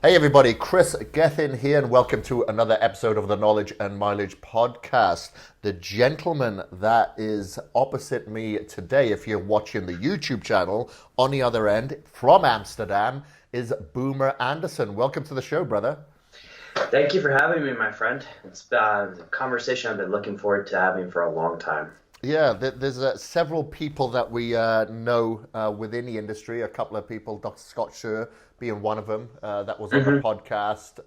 Hey everybody, Kris Gethin here, and welcome to another episode of the Knowledge and Mileage podcast. The gentleman that is opposite me today, if you're watching the YouTube channel, on the other end from Amsterdam, is Boomer Anderson. Welcome to the show, brother. Thank you for having me, my friend. It's a conversation I've been looking forward to having for a long time. Yeah, there's several people that we know within the industry. A couple of people, Dr. Scott Scher being one of them, that was on the podcast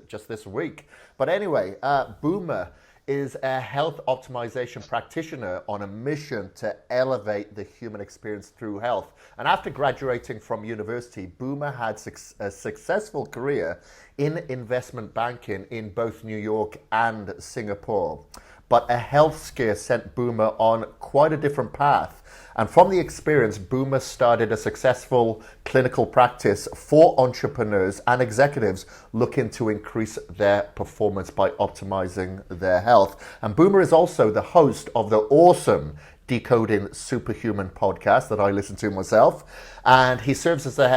just this week. But anyway, Boomer is a health optimization practitioner on a mission to elevate the human experience through health. And after graduating from university, Boomer had a successful career in investment banking in both New York and Singapore. But a health scare sent Boomer on quite a different path. And from the experience, Boomer started a successful clinical practice for entrepreneurs and executives looking to increase their performance by optimizing their health. And Boomer is also the host of the awesome Decoding Superhuman podcast that I listen to myself. And he serves as the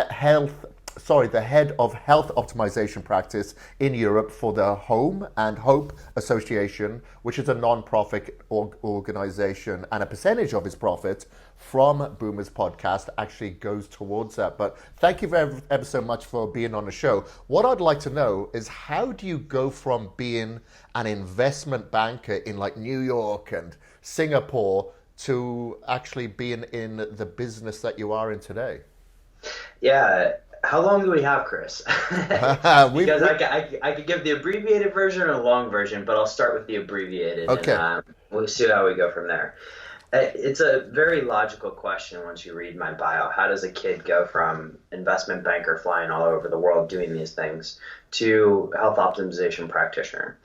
head of health optimization practice in Europe for the Home and Hope Association, which is a non-profit organization, and a percentage of his profit from Boomer's podcast actually goes towards that. But thank you ever so much for being on the show. What I'd like to know is, how do you go from being an investment banker in like New York and Singapore to actually being in the business that you are in today? Yeah. How long do we have, Kris? Because I could give the abbreviated version or a long version, but I'll start with the abbreviated. Okay. And we'll see how we go from there. It's a very logical question once you read my bio. How does a kid go from investment banker flying all over the world doing these things to health optimization practitioner?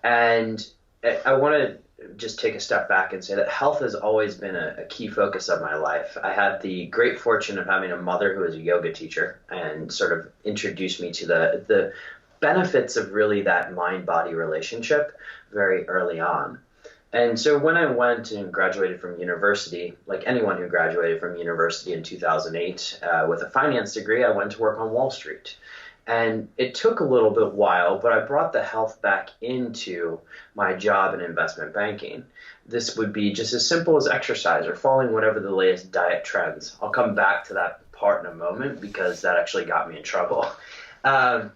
And I want to just take a step back and say that health has always been a key focus of my life. I had the great fortune of having a mother who was a yoga teacher and sort of introduced me to the benefits of really that mind-body relationship very early on. And so when I went and graduated from university, like anyone who graduated from university in 2008 with a finance degree, I went to work on Wall Street. And it took a little bit while, but I brought the health back into my job in investment banking. This would be just as simple as exercise or following whatever the latest diet trends. I'll come back to that part in a moment because that actually got me in trouble. And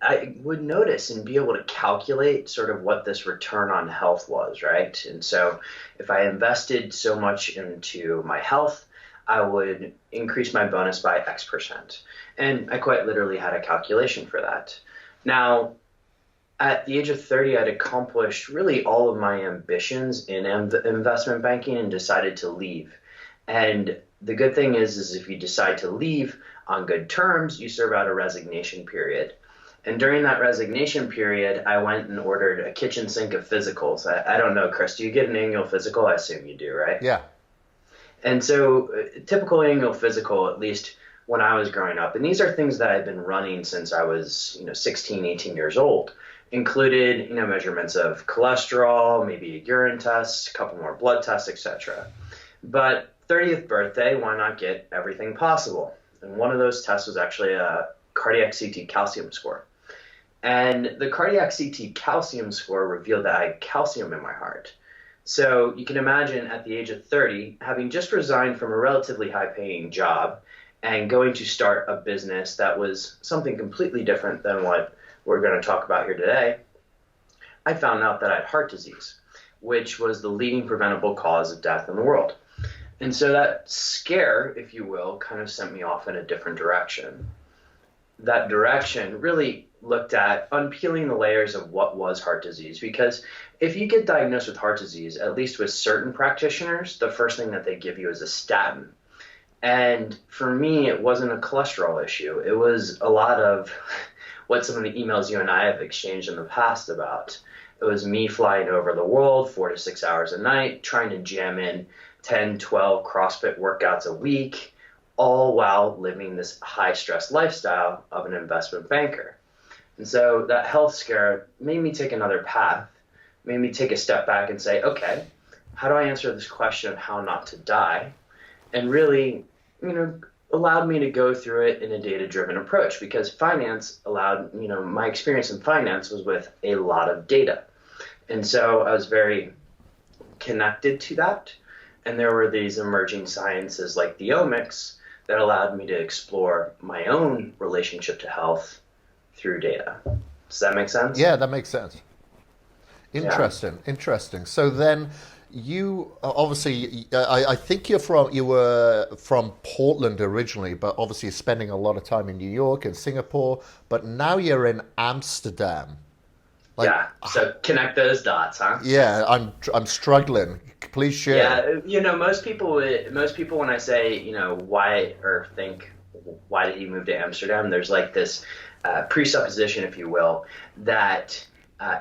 I would notice and be able to calculate sort of what this return on health was, right? And so if I invested so much into my health, I would increase my bonus by X percent. And I quite literally had a calculation for that. Now, at the age of 30, I'd accomplished really all of my ambitions in investment banking and decided to leave. And the good thing is if you decide to leave on good terms, you serve out a resignation period. And during that resignation period, I went and ordered a kitchen sink of physicals. I don't know, Kris, do you get an annual physical? I assume you do, right? Yeah. And so typical annual physical, at least when I was growing up, and these are things that I've been running since I was 16, 18 years old, included measurements of cholesterol, maybe a urine test, a couple more blood tests, etc. But 30th birthday, why not get everything possible? And one of those tests was actually a cardiac CT calcium score. And the cardiac CT calcium score revealed that I had calcium in my heart. So you can imagine at the age of 30, having just resigned from a relatively high-paying job and going to start a business that was something completely different than what we're going to talk about here today, I found out that I had heart disease, which was the leading preventable cause of death in the world. And so that scare, if you will, kind of sent me off in a different direction. That direction really looked at unpeeling the layers of what was heart disease, because if you get diagnosed with heart disease, at least with certain practitioners, the first thing that they give you is a statin. And for me, it wasn't a cholesterol issue. It was a lot of what some of the emails you and I have exchanged in the past about. It was me flying over the world 4 to 6 hours a night, trying to jam in 10, 12 CrossFit workouts a week, all while living this high-stress lifestyle of an investment banker. And so that health scare made me take another path, made me take a step back and say, okay, how do I answer this question of how not to die? And really, allowed me to go through it in a data-driven approach because finance allowed, my experience in finance was with a lot of data. And so I was very connected to that. And there were these emerging sciences like the omics that allowed me to explore my own relationship to health through data. Does that make sense? Yeah, that makes sense. Yeah. Interesting. So then, you obviously, I think you were from Portland originally, but obviously you're spending a lot of time in New York and Singapore. But now you're in Amsterdam. Like, Yeah. So connect those dots, huh? yeah, I'm struggling. Please share. Yeah, most people when I say, why or think why did he move to Amsterdam, there's like this presupposition, if you will, that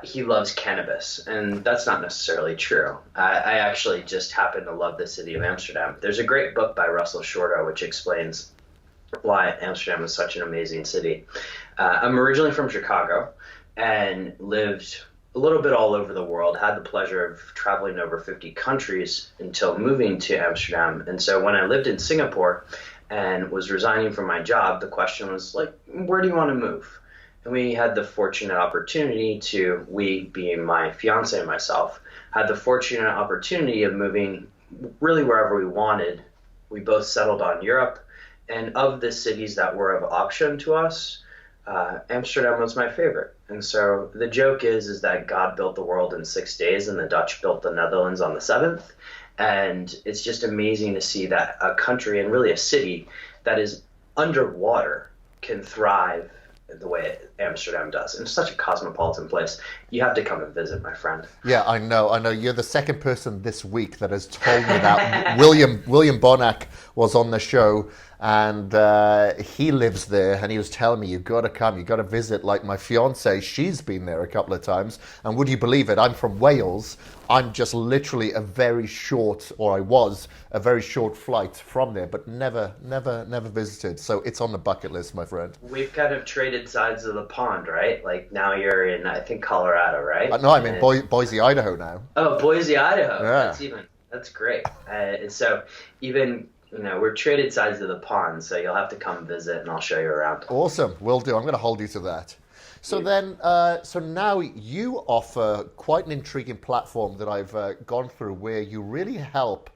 he loves cannabis, and that's not necessarily true. I actually just happen to love the city of Amsterdam. There's a great book by Russell Shorto which explains why Amsterdam is such an amazing city. I'm originally from Chicago and lived a little bit all over the world, had the pleasure of traveling to over 50 countries until moving to Amsterdam. And so when I lived in Singapore and was resigning from my job, the question was like, where do you want to move? And we had the fortunate opportunity to, we being my fiance and myself, had the fortunate opportunity of moving really wherever we wanted. We both settled on Europe. And of the cities that were of option to us, Amsterdam was my favorite. And so the joke is that God built the world in 6 days and the Dutch built the Netherlands on the seventh. And it's just amazing to see that a country and really a city that is underwater can thrive the way Amsterdam does. And it's such a cosmopolitan place. You have to come and visit, my friend. Yeah, I know. You're the second person this week that has told me that. William Bonac was on the show, and he lives there, and he was telling me, you've got to come, you've got to visit. Like my fiance, she's been there a couple of times, and would you believe it? I'm from Wales. I'm just literally a very short, or I was a very short flight from there, but never visited. So it's on the bucket list, my friend. We've kind of traded sides of the pond, right? Like now you're in, I think, Colorado, right? No, I'm in Boise, Idaho now. Oh, Boise, Idaho. Yeah. That's great. So even, we're traded sides of the pond, so you'll have to come visit and I'll show you around. Awesome. Will do. I'm going to hold you to that. So then, so now you offer quite an intriguing platform that I've gone through where you really help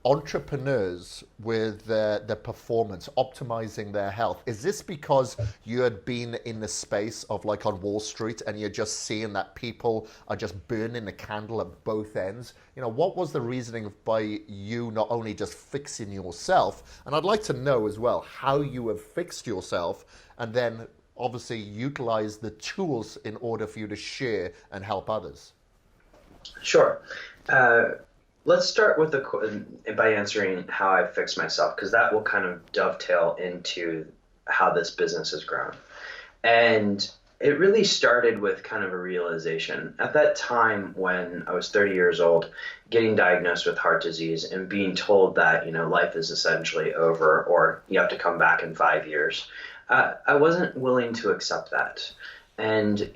entrepreneurs with their performance, optimizing their health. Is this because you had been in the space of like on Wall Street and you're just seeing that people are just burning the candle at both ends? What was the reasoning by you not only just fixing yourself, and I'd like to know as well how you have fixed yourself and then obviously utilize the tools in order for you to share and help others? Sure. Let's start with by answering how I fixed myself, because that will kind of dovetail into how this business has grown. And it really started with kind of a realization. At that time when I was 30 years old, getting diagnosed with heart disease and being told that, life is essentially over or you have to come back in 5 years, I wasn't willing to accept that. And,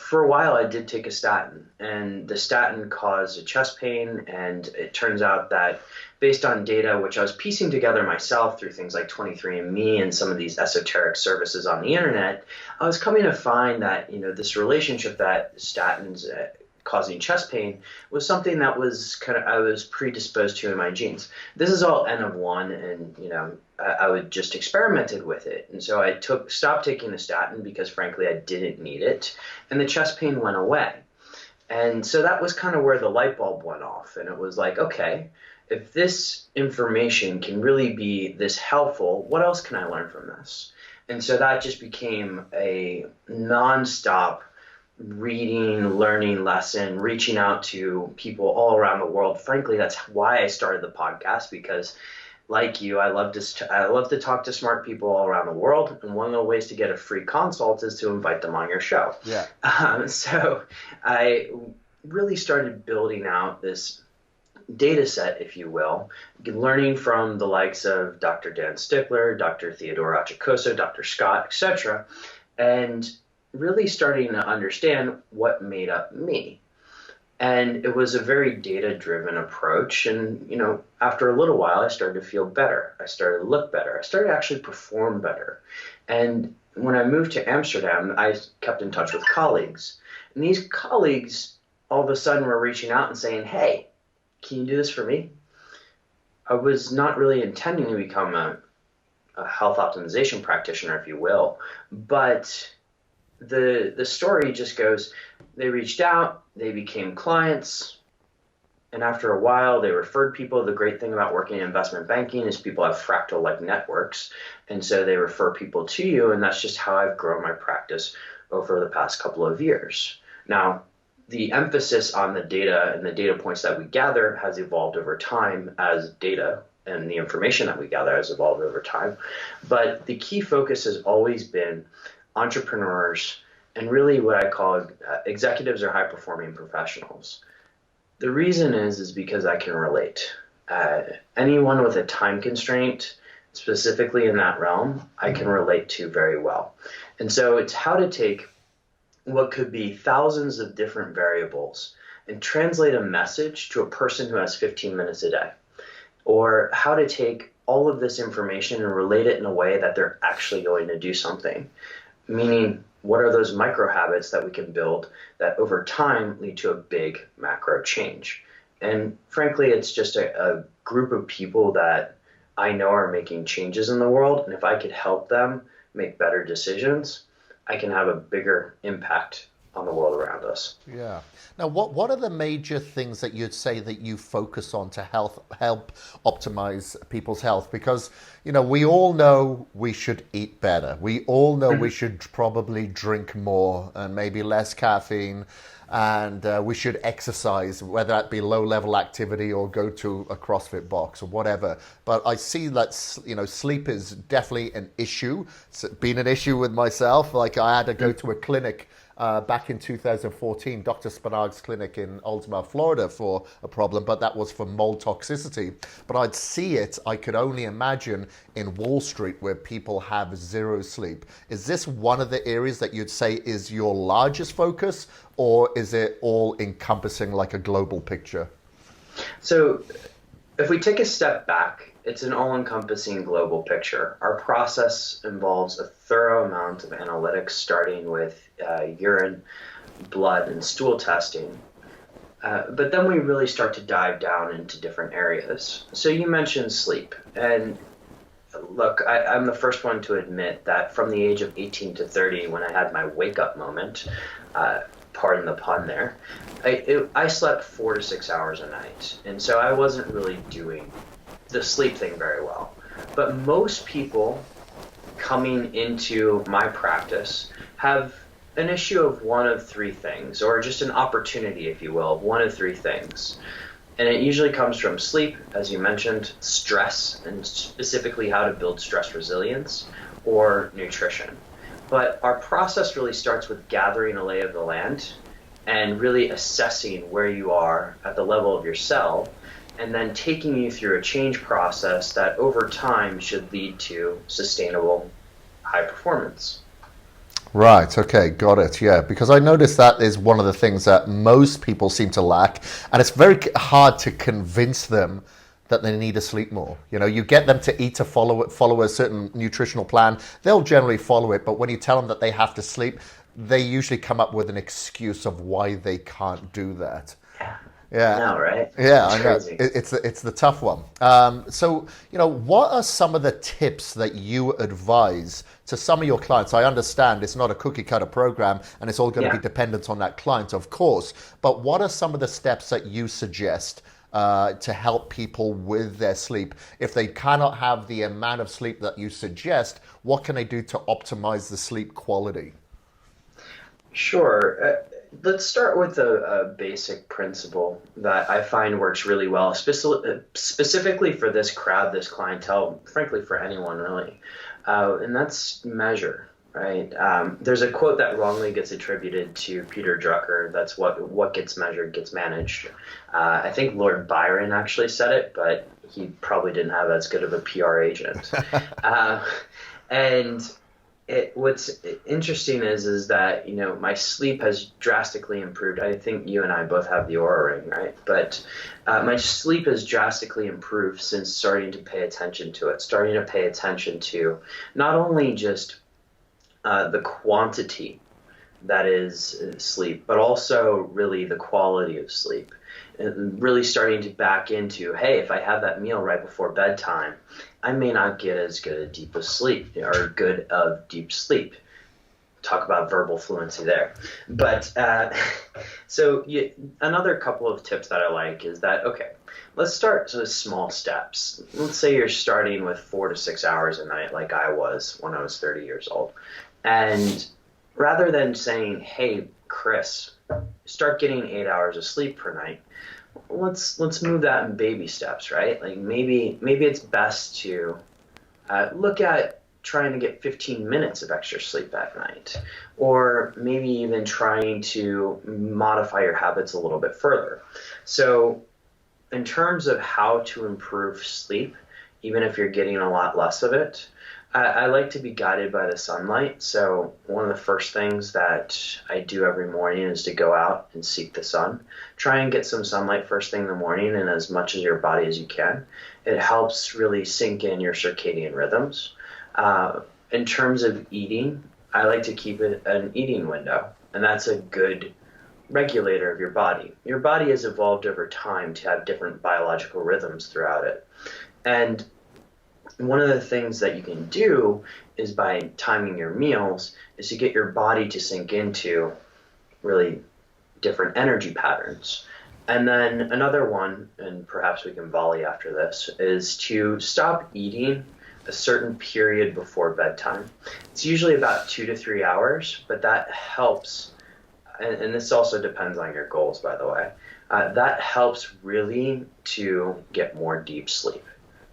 for a while I did take a statin, and the statin caused a chest pain. And it turns out that based on data, which I was piecing together myself through things like 23andMe and some of these esoteric services on the internet, I was coming to find that, this relationship that statins causing chest pain was something that was I was predisposed to in my genes. This is all N of 1, and I would just experimented with it. And so I stopped taking the statin because frankly I didn't need it, and the chest pain went away. And so that was kind of where the light bulb went off, and it was like, okay, if this information can really be this helpful, what else can I learn from this? And so that just became a nonstop reading, learning lesson, reaching out to people all around the world. Frankly, that's why I started the podcast, because like you, I love to talk to smart people all around the world, and one of the ways to get a free consult is to invite them on your show. Yeah. So I really started building out this data set, if you will, learning from the likes of Dr. Dan Stickler, Dr. Theodore Achacoso, Dr. Scott, etc., and really starting to understand what made up me. And it was a very data-driven approach. And, after a little while, I started to feel better. I started to look better. I started to actually perform better. And when I moved to Amsterdam, I kept in touch with colleagues. And these colleagues all of a sudden were reaching out and saying, hey, can you do this for me? I was not really intending to become a health optimization practitioner, if you will. But the story just goes, they reached out, they became clients, and after a while, they referred people. The great thing about working in investment banking is people have fractal-like networks, and so they refer people to you, and that's just how I've grown my practice over the past couple of years. Now, the emphasis on the data and the data points that we gather has evolved over time as data and the information that we gather has evolved over time. But the key focus has always been entrepreneurs and really what I call executives or high-performing professionals. The reason is because I can relate. Anyone with a time constraint, specifically in that realm, I can relate to very well. And so it's how to take what could be thousands of different variables and translate a message to a person who has 15 minutes a day, or how to take all of this information and relate it in a way that they're actually going to do something. Meaning, what are those micro habits that we can build that over time lead to a big macro change? And frankly, it's just a group of people that I know are making changes in the world. And if I could help them make better decisions, I can have a bigger impact on the world around us. Yeah. Now, what are the major things that you'd say that you focus on to help optimize people's health? Because, we all know we should eat better. We all know we should probably drink more and maybe less caffeine. And we should exercise, whether that be low-level activity or go to a CrossFit box or whatever. But I see that, sleep is definitely an issue. It's been an issue with myself. Like I had to go to a clinic back in 2014, Dr. Spanag's clinic in Altamar, Florida, for a problem, but that was for mold toxicity. But I'd see it, I could only imagine, in Wall Street where people have zero sleep. Is this one of the areas that you'd say is your largest focus, or is it all encompassing like a global picture? So if we take a step back, it's an all-encompassing global picture. Our process involves a thorough amount of analytics, starting with urine, blood, and stool testing. But then we really start to dive down into different areas. So you mentioned sleep. And look, I'm the first one to admit that from the age of 18 to 30, when I had my wake-up moment, pardon the pun there, I slept 4 to 6 hours a night. And so I wasn't really doing the sleep thing very well. But most people coming into my practice have an issue of one of three things, or just an opportunity, if you will, of one of three things. And it usually comes from sleep, as you mentioned, stress, and specifically how to build stress resilience, or nutrition. But our process really starts with gathering a lay of the land and really assessing where you are at the level of your cell, and then taking you through a change process that over time should lead to sustainable high performance. Right, okay, got it, yeah. Because I noticed that is one of the things that most people seem to lack, and it's very hard to convince them that they need to sleep more. You get them to eat, to follow a certain nutritional plan, they'll generally follow it, but when you tell them that they have to sleep, they usually come up with an excuse of why they can't do that. Yeah. I know, right? Yeah, I know. It's the tough one. So, what are some of the tips that you advise to some of your clients? I understand it's not a cookie cutter program and it's all going to be dependent on that client, of course. But what are some of the steps that you suggest to help people with their sleep? If they cannot have the amount of sleep that you suggest, what can they do to optimize the sleep quality? Sure. Let's start with a basic principle that I find works really well, specifically for this crowd, this clientele, frankly, for anyone really. And that's measure, right? There's a quote that wrongly gets attributed to Peter Drucker. That's what gets measured gets managed. I think Lord Byron actually said it, but he probably didn't have as good of a PR agent. And What's interesting is that my sleep has drastically improved. I think you and I both have the Aura Ring, right? But my sleep has drastically improved since starting to pay attention to it, starting to pay attention to not only just the quantity that is sleep, but also really the quality of sleep. And really starting to back into, hey, if I have that meal right before bedtime, I may not get as good a deep of sleep or good of deep sleep. Talk about verbal fluency there. But another couple of tips that I like is that, okay, let's start with small steps. Let's say you're starting with 4 to 6 hours a night like I was when I was 30 years old. And rather than saying, hey, Kris, start getting 8 hours of sleep per night, let's move that in baby steps, right? Like maybe it's best to look at trying to get 15 minutes of extra sleep at night, or maybe even trying to modify your habits a little bit further. So in terms of how to improve sleep, even if you're getting a lot less of it, I like to be guided by the sunlight. So one of the first things that I do every morning is to go out and seek the sun. Try and get some sunlight first thing in the morning and as much of your body as you can. It helps really sink in your circadian rhythms. In terms of eating, I like to keep it an eating window, and that's a good regulator of your body. Your body has evolved over time to have different biological rhythms throughout it. And one of the things that you can do is by timing your meals is to get your body to sink into really different energy patterns. And then another one, and perhaps we can volley after this, is to stop eating a certain period before bedtime. It's usually about 2 to 3 hours, but that helps. And this also depends on your goals, by the way. That helps really to get more deep sleep.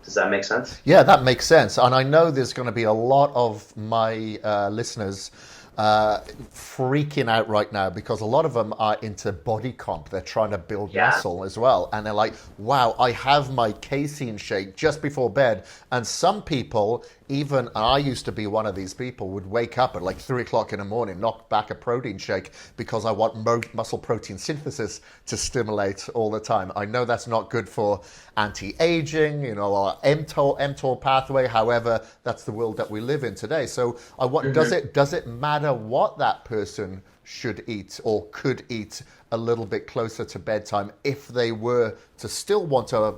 Does that make sense? Yeah, that makes sense. And I know there's going to be a lot of my listeners freaking out right now because a lot of them are into body comp. They're trying to build muscle as well. And they're like, wow, I have my casein shake just before bed. And some people, even I used to be one of these people, would wake up at like 3 o'clock in the morning, knock back a protein shake because I want muscle protein synthesis to stimulate all the time. I know that's not good for anti-aging, or mTOR pathway. However, that's the world that we live in today. So I want, does it matter what that person should eat or could eat a little bit closer to bedtime if they were to still want to,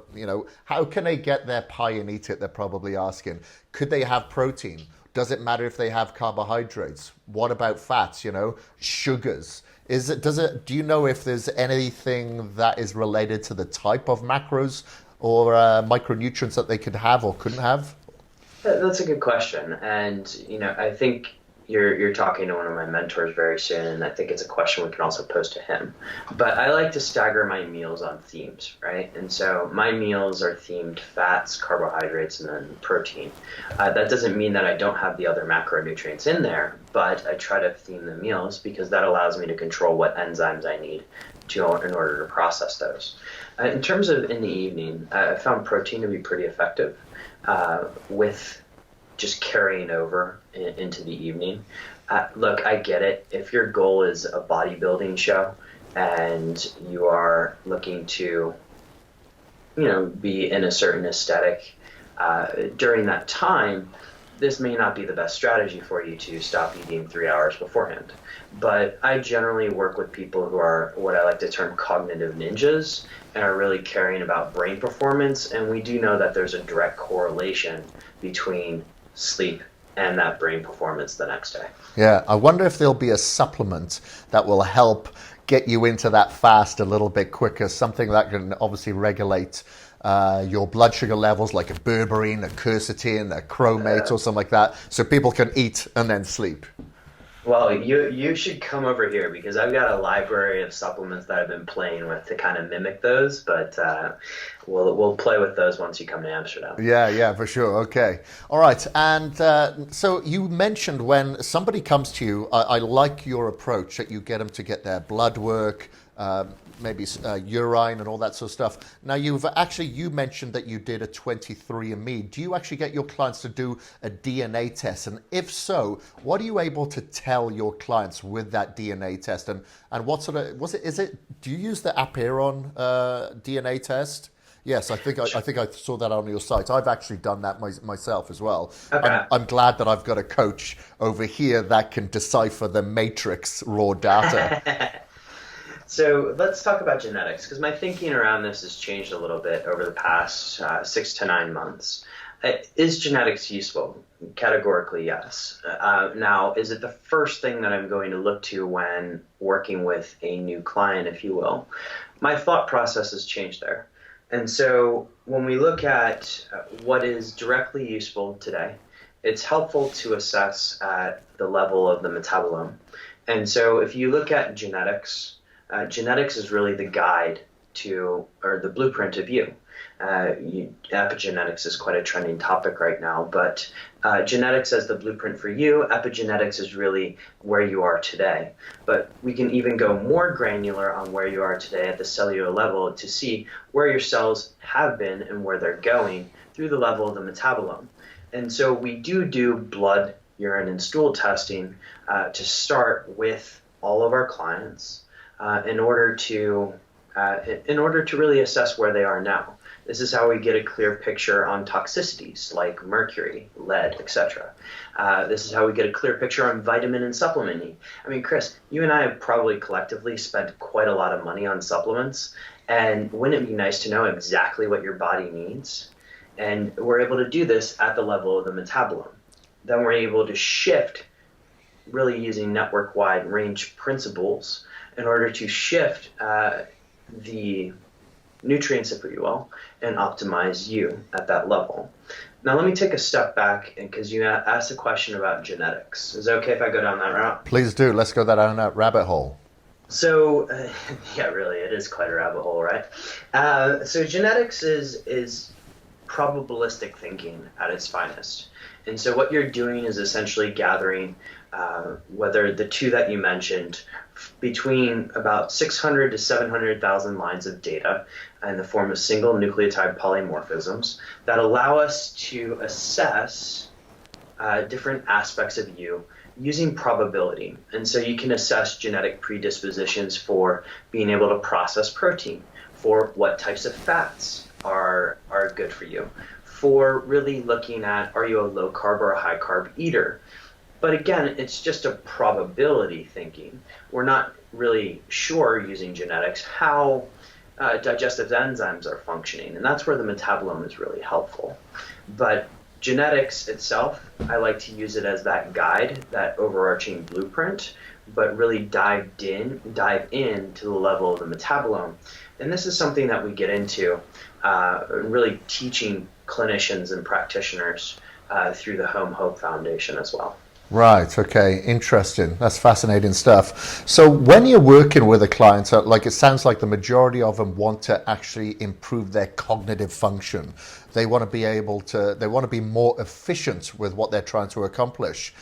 how can they get their pie and eat it? They're probably asking. Could they have protein? Does it matter if they have carbohydrates? What about fats, sugars? Do you know if there's anything that is related to the type of macros or micronutrients that they could have or couldn't have? That's a good question. And, I think you're talking to one of my mentors very soon, and I think it's a question we can also pose to him. But I like to stagger my meals on themes, right? And so my meals are themed fats, carbohydrates, and then protein. That doesn't mean that I don't have the other macronutrients in there, but I try to theme the meals because that allows me to control what enzymes I need in order to process those. In terms of in the evening, I found protein to be pretty effective with just carrying over into the evening. Look, I get it. If your goal is a bodybuilding show and you are looking to, be in a certain aesthetic during that time, this may not be the best strategy for you to stop eating 3 hours beforehand. But I generally work with people who are what I like to term cognitive ninjas and are really caring about brain performance. And we do know that there's a direct correlation between sleep and that brain performance the next day. Yeah, I wonder if there'll be a supplement that will help get you into that fast a little bit quicker, something that can obviously regulate your blood sugar levels, like a berberine, a quercetin, a chromate, or something like that, so people can eat and then sleep. Well, you should come over here because I've got a library of supplements that I've been playing with to kind of mimic those, but we'll play with those once you come to Amsterdam. Yeah, for sure. Okay. All right. And so you mentioned when somebody comes to you, I like your approach that you get them to get their blood work, maybe urine and all that sort of stuff. Now, you mentioned that you did a 23andMe. Do you actually get your clients to do a DNA test? And if so, what are you able to tell your clients with that DNA test? And what sort of, do you use the Apeiron DNA test? Yes, I think I saw that on your site. I've actually done that myself as well. Okay. I'm glad that I've got a coach over here that can decipher the matrix raw data. So let's talk about genetics, because my thinking around this has changed a little bit over the past 6 to 9 months. Is genetics useful? Categorically, yes. Now, is it the first thing that I'm going to look to when working with a new client, if you will? My thought process has changed there. And so when we look at what is directly useful today, it's helpful to assess at the level of the metabolome. And so if you look at genetics, genetics is really the guide to, or the blueprint of you. Epigenetics is quite a trending topic right now, but genetics as the blueprint for you. Epigenetics is really where you are today. But we can even go more granular on where you are today at the cellular level to see where your cells have been and where they're going through the level of the metabolome. And so we do blood, urine, and stool testing to start with all of our clients in order to really assess where they are now. This is how we get a clear picture on toxicities like mercury, lead, etc. This is how we get a clear picture on vitamin and supplement need. I mean, Kris, you and I have probably collectively spent quite a lot of money on supplements, and wouldn't it be nice to know exactly what your body needs? And we're able to do this at the level of the metabolome. Then we're able to shift, really using network-wide range principles in order to shift the nutrients, if you will, and optimize you at that level. Now, let me take a step back, because you asked a question about genetics. Is it okay if I go down that route? Please do. Let's go down that rabbit hole. So, yeah, really, it is quite a rabbit hole, right? So genetics is probabilistic thinking at its finest. And so what you're doing is essentially gathering whether the two that you mentioned, between about 600 to 700,000 lines of data in the form of single nucleotide polymorphisms that allow us to assess different aspects of you using probability. And so you can assess genetic predispositions for being able to process protein, for what types of fats are good for you, for really looking at, are you a low carb or a high carb eater? But again, it's just a probability thinking. We're not really sure using genetics how digestive enzymes are functioning, and that's where the metabolome is really helpful. But genetics itself, I like to use it as that guide, that overarching blueprint, but really dive in to the level of the metabolome. And this is something that we get into really teaching clinicians and practitioners through the Home Hope Foundation as well. Right. Okay. Interesting. That's fascinating stuff. So when you're working with a client, like it sounds like the majority of them want to actually improve their cognitive function. They want to be more efficient with what they're trying to accomplish.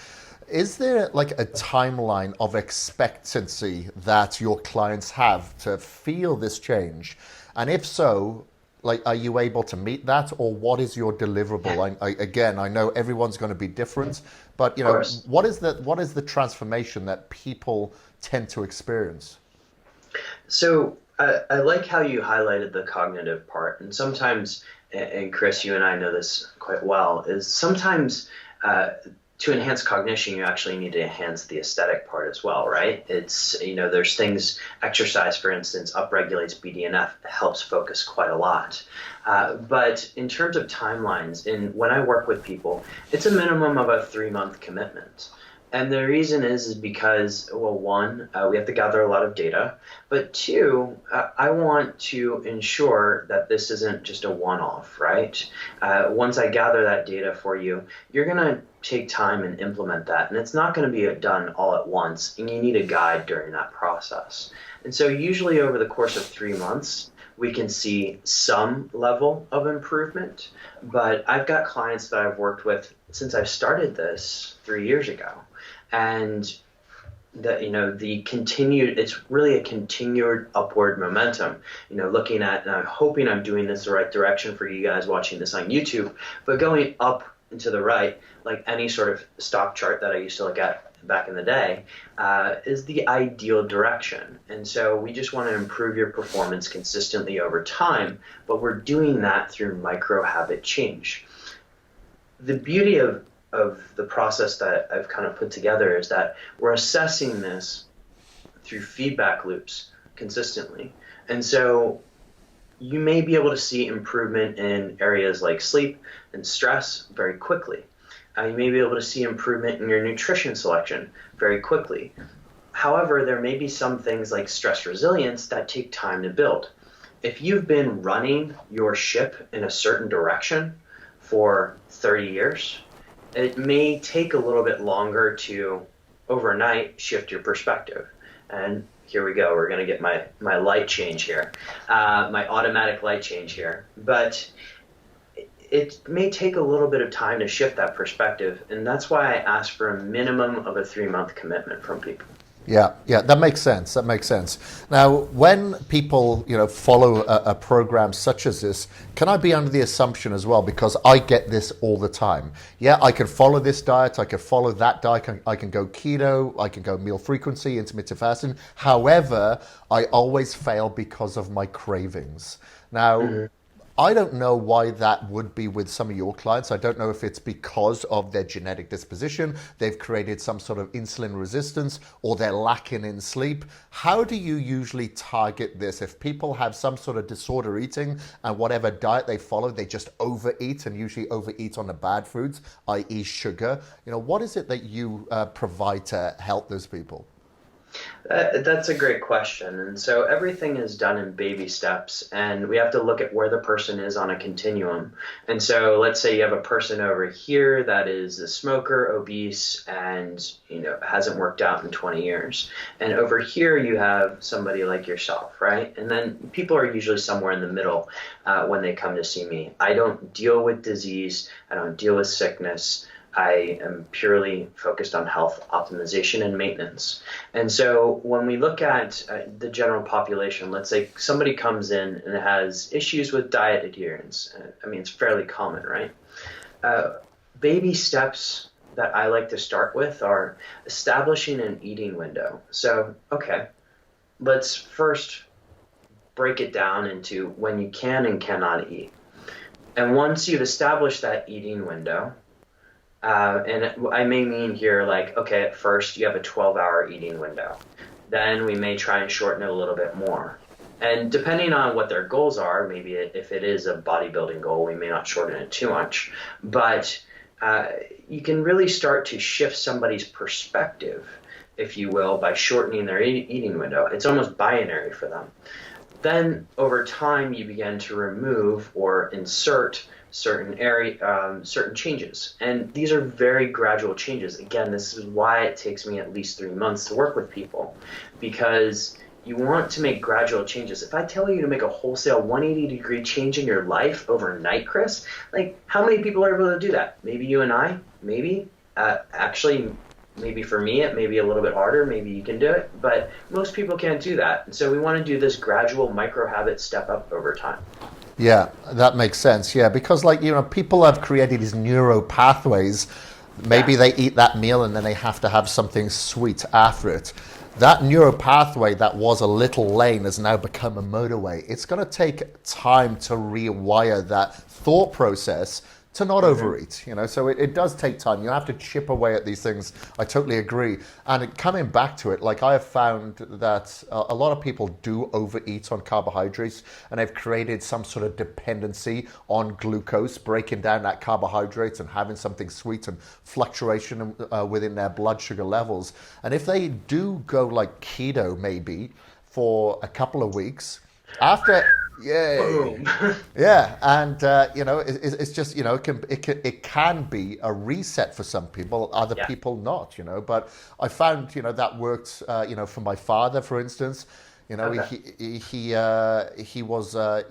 Is there like a timeline of expectancy that your clients have to feel this change? And if so, like, are you able to meet that, or what is your deliverable? I know everyone's going to be different, but what is the transformation that people tend to experience? So I like how you highlighted the cognitive part, and sometimes, and Kris, you and I know this quite well, is sometimes to enhance cognition, you actually need to enhance the aesthetic part as well, right? It's, there's things, exercise, for instance, upregulates BDNF, helps focus quite a lot. But in terms of timelines, when I work with people, it's a minimum of a 3-month commitment. And the reason is because, well, one, we have to gather a lot of data, but two, I want to ensure that this isn't just a one-off, right? Once I gather that data for you, you're going to take time and implement that, and it's not going to be done all at once, and you need a guide during that process. And so usually over the course of 3 months, we can see some level of improvement, but I've got clients that I've worked with since I started this 3 years ago. And that, the continued, it's really a continued upward momentum, looking at, and I'm hoping I'm doing this the right direction for you guys watching this on YouTube, but going up and to the right, like any sort of stock chart that I used to look at back in the day, is the ideal direction. And so we just want to improve your performance consistently over time, but we're doing that through micro habit change. The beauty of the process that I've kind of put together is that we're assessing this through feedback loops consistently. And so you may be able to see improvement in areas like sleep and stress very quickly. You may be able to see improvement in your nutrition selection very quickly. However, there may be some things like stress resilience that take time to build. If you've been running your ship in a certain direction for 30 years, it may take a little bit longer to overnight shift your perspective. And here we go. We're going to get my light change here, my automatic light change here. But it may take a little bit of time to shift that perspective. And that's why I ask for a minimum of a 3-month commitment from people. Yeah, that makes sense. That makes sense. Now, when people, follow a program such as this, can I be under the assumption as well, because I get this all the time? Yeah, I can follow this diet, I can follow that diet, I can go keto, I can go meal frequency, intermittent fasting. However, I always fail because of my cravings. Now, I don't know why that would be with some of your clients. I don't know if it's because of their genetic disposition, they've created some sort of insulin resistance, or they're lacking in sleep. How do you usually target this? If people have some sort of disorder eating and whatever diet they follow, they just overeat, and usually overeat on the bad foods, i.e. sugar. What is it that you provide to help those people? That's a great question. And so everything is done in baby steps, and we have to look at where the person is on a continuum. And so let's say you have a person over here that is a smoker, obese, and hasn't worked out in 20 years. And over here you have somebody like yourself, right? And then people are usually somewhere in the middle when they come to see me. I don't deal with disease. I don't deal with sickness. I am purely focused on health optimization and maintenance. And so when we look at the general population, let's say somebody comes in and has issues with diet adherence. It's fairly common, right? Baby steps that I like to start with are establishing an eating window. So, okay, let's first break it down into when you can and cannot eat. And once you've established that eating window, and I may mean here, like, okay, at first you have a 12-hour eating window. Then we may try and shorten it a little bit more. And depending on what their goals are, maybe if it is a bodybuilding goal, we may not shorten it too much. But you can really start to shift somebody's perspective, if you will, by shortening their eating window. It's almost binary for them. Then over time, you begin to remove or insert certain changes. And these are very gradual changes. Again, this is why it takes me at least 3 months to work with people, because you want to make gradual changes. If I tell you to make a wholesale 180-degree change in your life overnight, Kris, like, how many people are able to do that? Maybe you and I, maybe. Actually, maybe for me, it may be a little bit harder. Maybe you can do it, but most people can't do that. And so we want to do this gradual micro habit step up over time. Yeah, that makes sense. Yeah, because people have created these neuro pathways. Maybe they eat that meal and then they have to have something sweet after it. That neuro pathway that was a little lane has now become a motorway. It's going to take time to rewire that thought process to not overeat, so it does take time. You have to chip away at these things. I totally agree. And coming back to it, like, I have found that a lot of people do overeat on carbohydrates, and they've created some sort of dependency on glucose, breaking down that carbohydrates and having something sweet, and fluctuation within their blood sugar levels. And if they do go like keto maybe for a couple of weeks, after... Boom. Yeah, and it's just it can be a reset for some people, other people not. But I found that worked. For my father, for instance, he was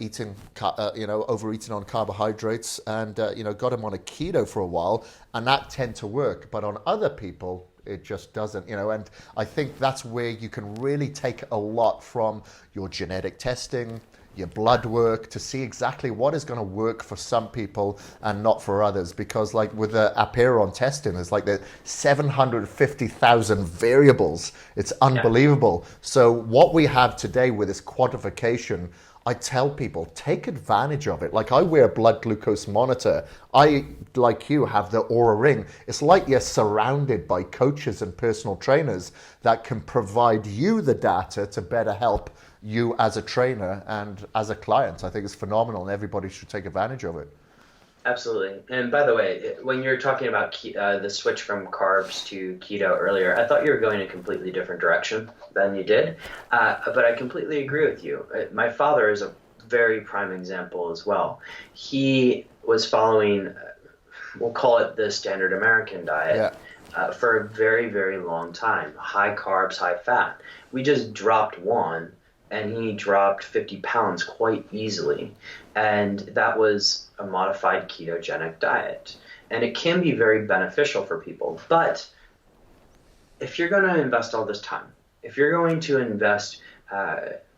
eating overeating on carbohydrates, and got him on a keto for a while, and that tend to work. But on other people, It just doesn't, and I think that's where you can really take a lot from your genetic testing, your blood work, to see exactly what is going to work for some people and not for others. Because like with the Apeiron testing, there's like the 750,000 variables. It's unbelievable. So what we have today with this quantification, I tell people, take advantage of it. Like I wear a blood glucose monitor. I, like you, have the Aura Ring. It's like you're surrounded by coaches and personal trainers that can provide you the data to better help you as a trainer and as a client. I think it's phenomenal and everybody should take advantage of it. Absolutely. And by the way, when you're talking about the switch from carbs to keto earlier, I thought you were going a completely different direction than you did. But I completely agree with you. My father is a very prime example as well. He was following, we'll call it the standard American diet, for a very, very long time. High carbs, high fat. We just dropped one, and he dropped 50 pounds quite easily. And that was a modified ketogenic diet. And it can be very beneficial for people. But if you're going to invest all this time, if you're going to invest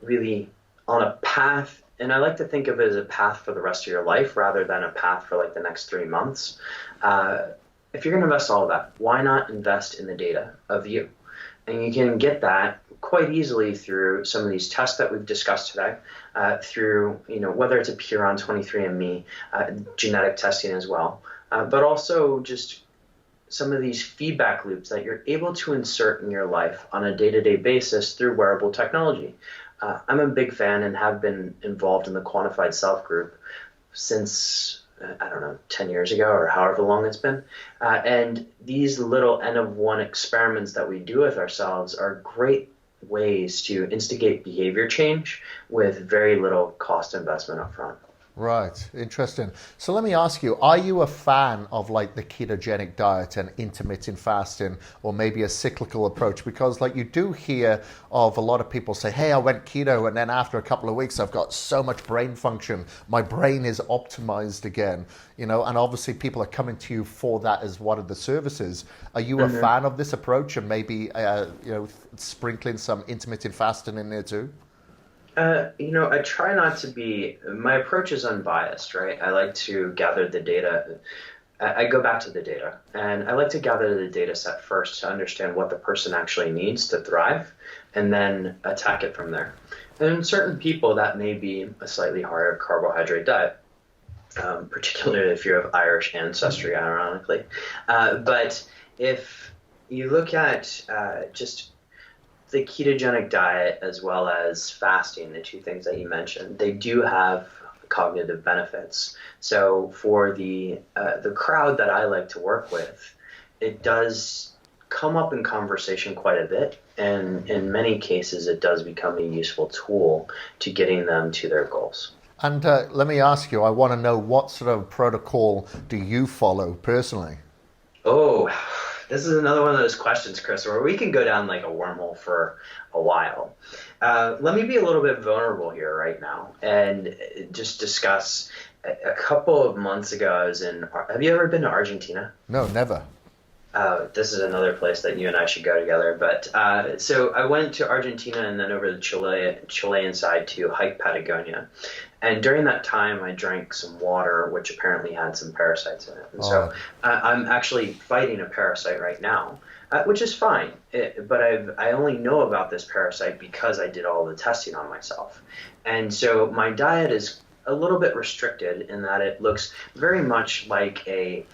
really on a path, and I like to think of it as a path for the rest of your life rather than a path for like the next 3 months, if you're going to invest all of that, why not invest in the data of you? And you can get that quite easily through some of these tests that we've discussed today, through, whether it's a Puron 23andMe, genetic testing as well, but also just some of these feedback loops that you're able to insert in your life on a day-to-day basis through wearable technology. I'm a big fan and have been involved in the Quantified Self group since 10 years ago or however long it's been. And these little N of 1 experiments that we do with ourselves are great ways to instigate behavior change with very little cost investment up front. Right. Interesting. So let me ask you, are you a fan of like the ketogenic diet and intermittent fasting, or maybe a cyclical approach? Because like you do hear of a lot of people say, hey, I went keto and then after a couple of weeks, I've got so much brain function. My brain is optimized again, and obviously people are coming to you for that as one of the services. Are you a fan of this approach and maybe, sprinkling some intermittent fasting in there too? I try not to be, my approach is unbiased, right? I like to gather the data. I go back to the data, and I like to gather the data set first to understand what the person actually needs to thrive, and then attack it from there. And in certain people, that may be a slightly higher carbohydrate diet, particularly if you have Irish ancestry, ironically. But if you look at just the ketogenic diet as well as fasting, the two things that you mentioned, they do have cognitive benefits. So for the crowd that I like to work with, it does come up in conversation quite a bit, and in many cases it does become a useful tool to getting them to their goals. And let me ask you, I want to know, what sort of protocol do you follow personally? Oh, this is another one of those questions, Kris, where we can go down like a wormhole for a while. Let me be a little bit vulnerable here right now and just discuss. A couple of months ago, I was in. Have you ever been to Argentina? No, never. This is another place that you and I should go together. But so I went to Argentina and then over the Chilean side to hike Patagonia. And during that time, I drank some water, which apparently had some parasites in it. And so I'm actually fighting a parasite right now, which is fine. But I only know about this parasite because I did all the testing on myself. And so my diet is a little bit restricted in that it looks very much like a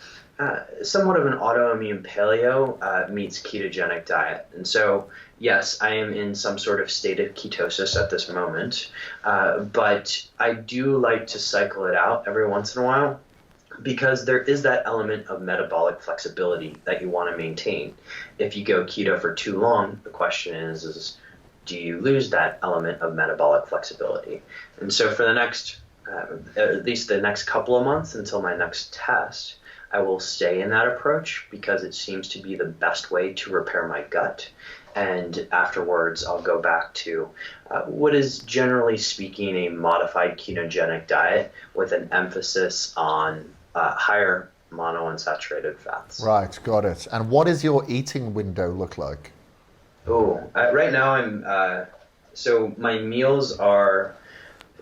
somewhat of an autoimmune paleo meets ketogenic diet. And so, yes, I am in some sort of state of ketosis at this moment, but I do like to cycle it out every once in a while because there is that element of metabolic flexibility that you want to maintain. If you go keto for too long, the question is do you lose that element of metabolic flexibility? And so for the next, at least the next couple of months until my next test, I will stay in that approach because it seems to be the best way to repair my gut. And afterwards, I'll go back to what is generally speaking a modified ketogenic diet with an emphasis on higher monounsaturated fats. Right, got it. And what does your eating window look like? Oh, right now so my meals are,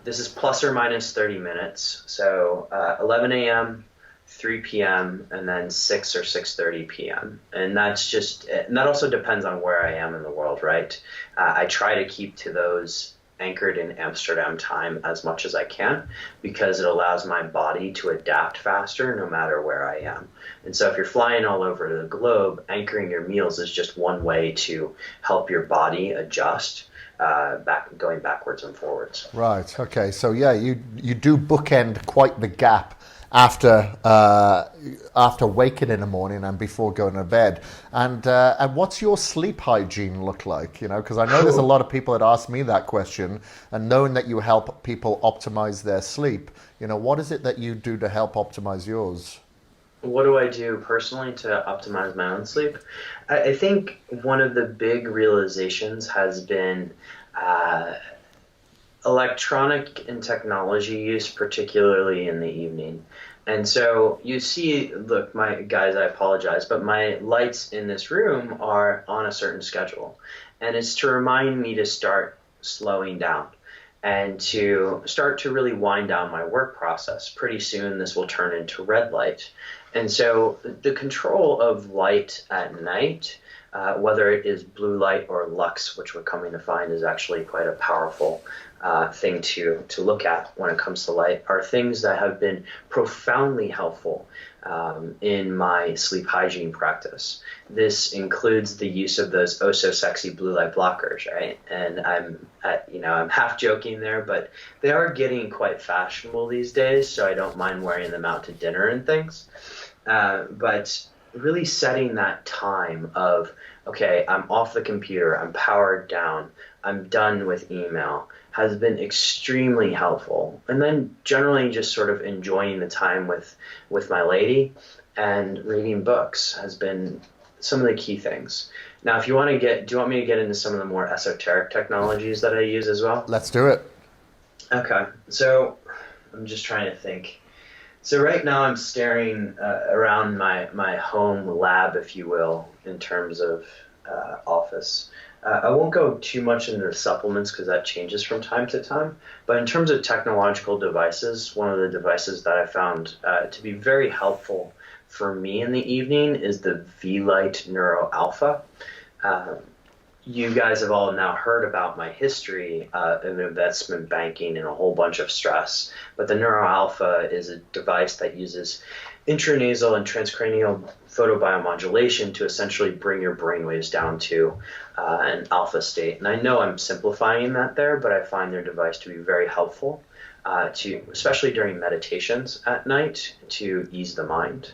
this is plus or minus 30 minutes. So 11 a.m., 3 p.m., and then 6 or 6:30 p.m. And that also depends on where I am in the world, right? I try to keep to those anchored in Amsterdam time as much as I can, because it allows my body to adapt faster no matter where I am. And so if you're flying all over the globe, anchoring your meals is just one way to help your body adjust, going backwards and forwards. Right. Okay. So yeah, you do bookend quite the gap after waking in the morning and before going to bed. And what's your sleep hygiene look like? You know, because I know there's a lot of people that ask me that question. And knowing that you help people optimize their sleep, you know, what is it that you do to help optimize yours? What do I do personally to optimize my own sleep? I think one of the big realizations has been electronic and technology use, particularly in the evening. And so you see, look, my guys, I apologize, but my lights in this room are on a certain schedule. And it's to remind me to start slowing down and to start to really wind down my work process. Pretty soon this will turn into red light. And so the control of light at night, whether it is blue light or lux, which we're coming to find is actually quite a powerful thing to look at when it comes to light, are things that have been profoundly helpful in my sleep hygiene practice. This includes the use of those oh so sexy blue light blockers, right? And I'm half joking there, but they are getting quite fashionable these days, so I don't mind wearing them out to dinner and things. But really setting that time of, okay, I'm off the computer, I'm powered down, I'm done with email, has been extremely helpful. And then generally just sort of enjoying the time with my lady and reading books has been some of the key things. Now, if you want to do you want me to get into some of the more esoteric technologies that I use as well? Let's do it. Okay, so I'm just trying to think. So right now I'm staring around my home lab, if you will, in terms of office. I won't go too much into the supplements because that changes from time to time. But in terms of technological devices, one of the devices that I found to be very helpful for me in the evening is the V-Lite Neuro Alpha. You guys have all now heard about my history in investment banking and a whole bunch of stress. But the Neuro Alpha is a device that uses intranasal and transcranial photobiomodulation to essentially bring your brainwaves down to an alpha state. And I know I'm simplifying that there, but I find their device to be very helpful, especially during meditations at night, to ease the mind.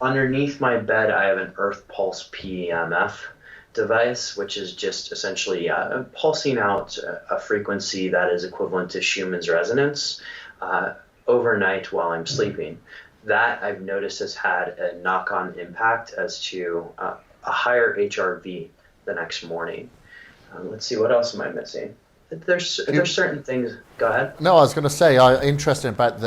Underneath my bed, I have an Earth Pulse PEMF device, which is just essentially pulsing out a frequency that is equivalent to Schumann's resonance overnight while I'm sleeping. That I've noticed has had a knock-on impact as to a higher HRV the next morning. Let's see, what else am I missing? There's certain things. Go ahead. No, I was going to say, I'm interested about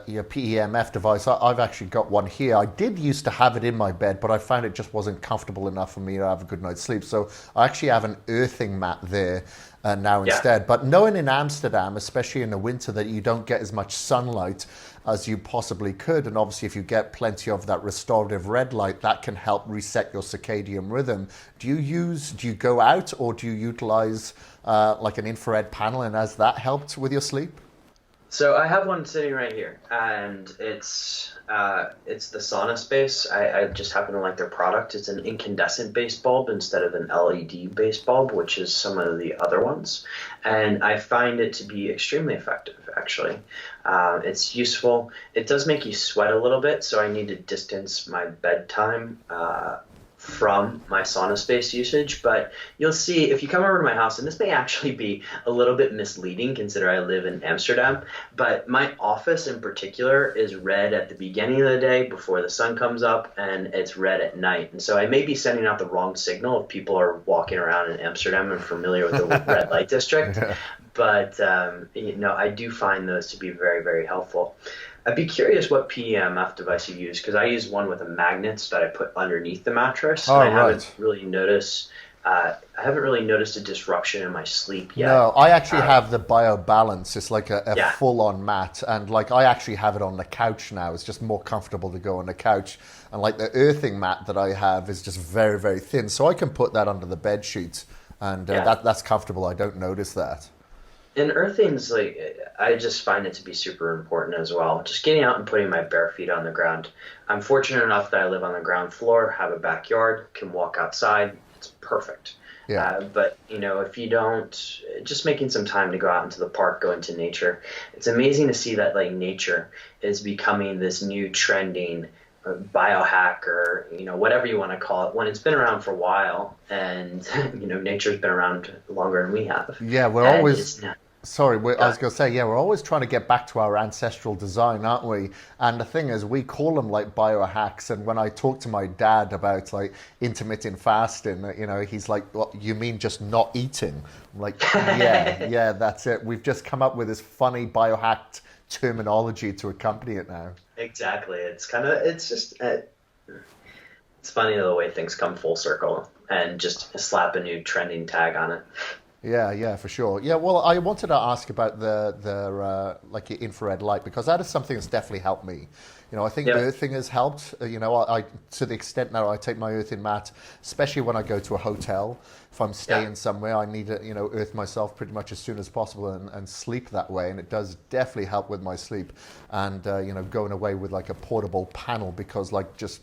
your PEMF device. I've actually got one here. I did used to have it in my bed, but I found it just wasn't comfortable enough for me to have a good night's sleep. So I actually have an earthing mat there now instead. But knowing in Amsterdam, especially in the winter, that you don't get as much sunlight as you possibly could, and obviously if you get plenty of that restorative red light, that can help reset your circadian rhythm. Do you go out, or do you utilize like an infrared panel, and has that helped with your sleep? So I have one sitting right here, and it's the sauna space. I just happen to like their product. It's an incandescent based bulb instead of an LED based bulb, which is some of the other ones. And I find it to be extremely effective, actually. It's useful. It does make you sweat a little bit, so I need to distance my bedtime from my sauna space usage. But you'll see if you come over to my house, and this may actually be a little bit misleading considering I live in Amsterdam, but my office in particular is red at the beginning of the day before the sun comes up, and it's red at night. And so I may be sending out the wrong signal if people are walking around in Amsterdam and familiar with the red light district. But I do find those to be very, very helpful. I'd be curious what PEMF device you use, because I use one with a magnets that I put underneath the mattress, and Oh, right. I haven't really noticed a disruption in my sleep No, yet. I actually Uh, have the BioBalance. It's like a yeah, full-on mat, and like I actually have it on the couch now. It's just more comfortable to go on the couch, and like the earthing mat that I have is just very, very thin, so I can put that under the bed sheet, and yeah. that's comfortable. I don't notice that. And earthing's like, I just find it to be super important as well. Just getting out and putting my bare feet on the ground. I'm fortunate enough that I live on the ground floor, have a backyard, can walk outside. It's perfect. Yeah. But if you don't, just making some time to go out into the park, go into nature. It's amazing to see that like nature is becoming this new trending biohack, or whatever you want to call it, when it's been around for a while, and nature's been around longer than we have, Yeah, we're and always it's not. sorry. I was going to say, yeah, we're always trying to get back to our ancestral design, aren't we? And the thing is, we call them like biohacks. And when I talk to my dad about like intermittent fasting, he's like, "What you mean, just not eating?" I'm like, yeah, yeah, that's it. We've just come up with this funny biohacked terminology to accompany it now. Exactly. It's funny the way things come full circle and just slap a new trending tag on it. Yeah, yeah, for sure. Yeah, well, I wanted to ask about the like your infrared light because that is something that's definitely helped me. I think Yep. earthing has helped. I to the extent now I take my earthing mat, especially when I go to a hotel. If I'm Yeah. staying somewhere, I need to earth myself pretty much as soon as possible and sleep that way, and it does definitely help with my sleep. And going away with like a portable panel because like just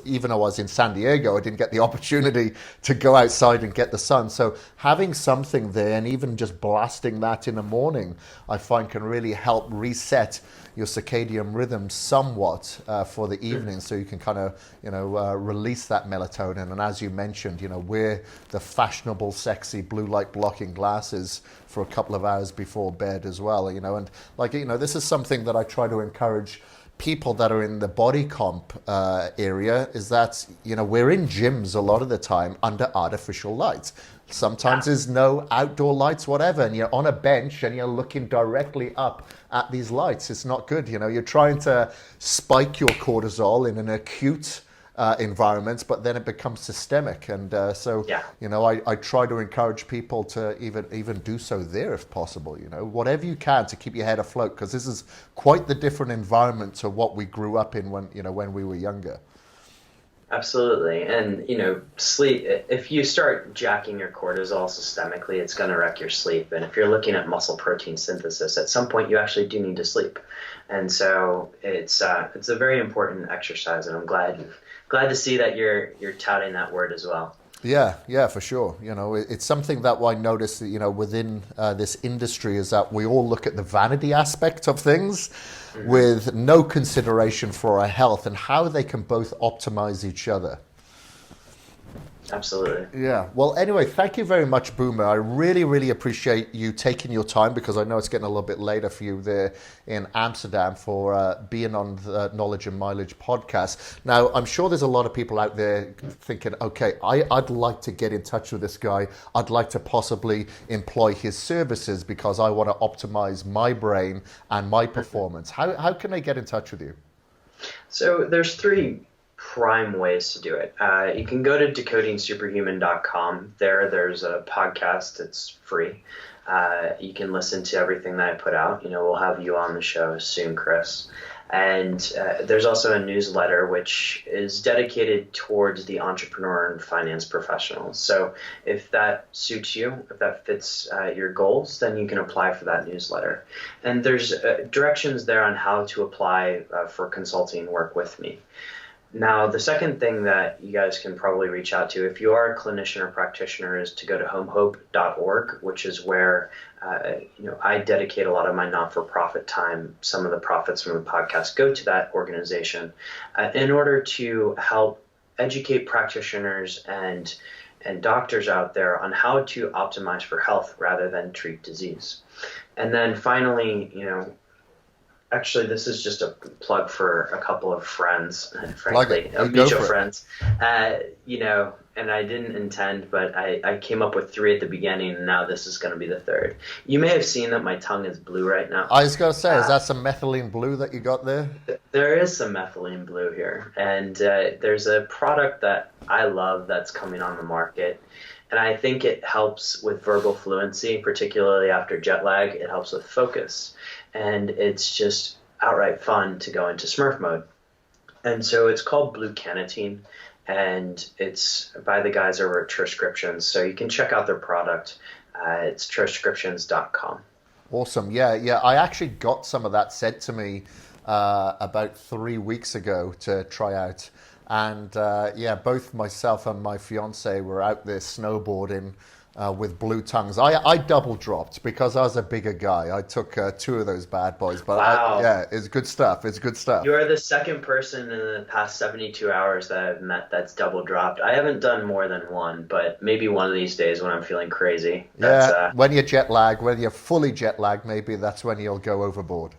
even though I was in San Diego, I didn't get the opportunity to go outside and get the sun. So having something there and even just blasting that in the morning, I find can really help reset your circadian rhythm somewhat for the evening, so you can kind of release that melatonin. And as you mentioned, wear the fashionable, sexy blue light blocking glasses for a couple of hours before bed as well. And like this is something that I try to encourage people that are in the body comp area, is that we're in gyms a lot of the time under artificial lights. Sometimes Yeah. there's no outdoor lights, whatever, and you're on a bench and you're looking directly up at these lights. It's not good. You're trying to spike your cortisol in an acute environment, but then it becomes systemic. And so, Yeah. I try to encourage people to even do so there if possible. Whatever you can to keep your head afloat, because this is quite the different environment to what we grew up in when we were younger. Absolutely. And, sleep, if you start jacking your cortisol systemically, it's going to wreck your sleep. And if you're looking at muscle protein synthesis, at some point you actually do need to sleep. And so it's a very important exercise, and I'm glad to see that you're touting that word as well. Yeah, yeah, for sure. It's something that I notice that, within this industry is that we all look at the vanity aspect of things with no consideration for our health and how they can both optimize each other. Absolutely. Yeah. Well, anyway, thank you very much, Boomer. I really, really appreciate you taking your time because I know it's getting a little bit later for you there in Amsterdam for being on the Knowledge and Mileage podcast. Now, I'm sure there's a lot of people out there thinking, okay, I'd like to get in touch with this guy. I'd like to possibly employ his services because I want to optimize my brain and my performance. How can I get in touch with you? So there's three prime ways to do it. You can go to decodingsuperhuman.com. There's a podcast. It's free. You can listen to everything that I put out. We'll have you on the show soon, Kris. And there's also a newsletter which is dedicated towards the entrepreneur and finance professionals. So if that suits you, if that fits your goals, then you can apply for that newsletter. And there's directions there on how to apply for consulting work with me. Now, the second thing that you guys can probably reach out to, if you are a clinician or practitioner, is to go to homehope.org, which is where I dedicate a lot of my not-for-profit time. Some of the profits from the podcast go to that organization in order to help educate practitioners and doctors out there on how to optimize for health rather than treat disease. And then finally, Actually, this is just a plug for a couple of friends, Plug frankly, it. You go mutual for it. friends. And I didn't intend, but I came up with three at the beginning, and now this is going to be the third. You may have seen that my tongue is blue right now. I was going to say, is that some methylene blue that you got there? There is some methylene blue here, and there's a product that I love that's coming on the market, and I think it helps with verbal fluency, particularly after jet lag. It helps with focus, and it's just outright fun to go into Smurf mode. And so it's called Blue Canatine, and it's by the guys over at Triscriptions, so you can check out their product. It's triscriptions.com. Awesome. Yeah. I actually got some of that sent to me about 3 weeks ago to try out. And both myself and my fiance were out there snowboarding with blue tongues. I double dropped because I was a bigger guy. I took two of those bad boys. But Wow. it's good stuff. It's good stuff. You are the second person in the past 72 hours that I've met that's double dropped. I haven't done more than one, but maybe one of these days when I'm feeling crazy. When you're jet lagged, when you're fully jet lagged, maybe that's when you'll go overboard.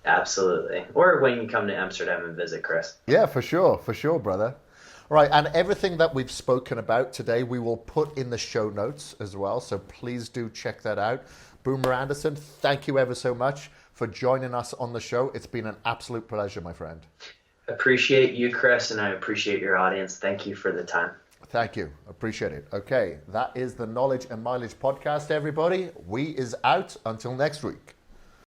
Absolutely. Or when you come to Amsterdam and visit, Kris. Yeah, for sure, brother. All right, and everything that we've spoken about today, we will put in the show notes as well, so please do check that out. Boomer Anderson, thank you ever so much for joining us on the show. It's been an absolute pleasure, my friend. Appreciate you, Kris, and I appreciate your audience. Thank you for the time. Thank you. Appreciate it. Okay, that is the Knowledge and Mileage podcast, everybody. We is out until next week.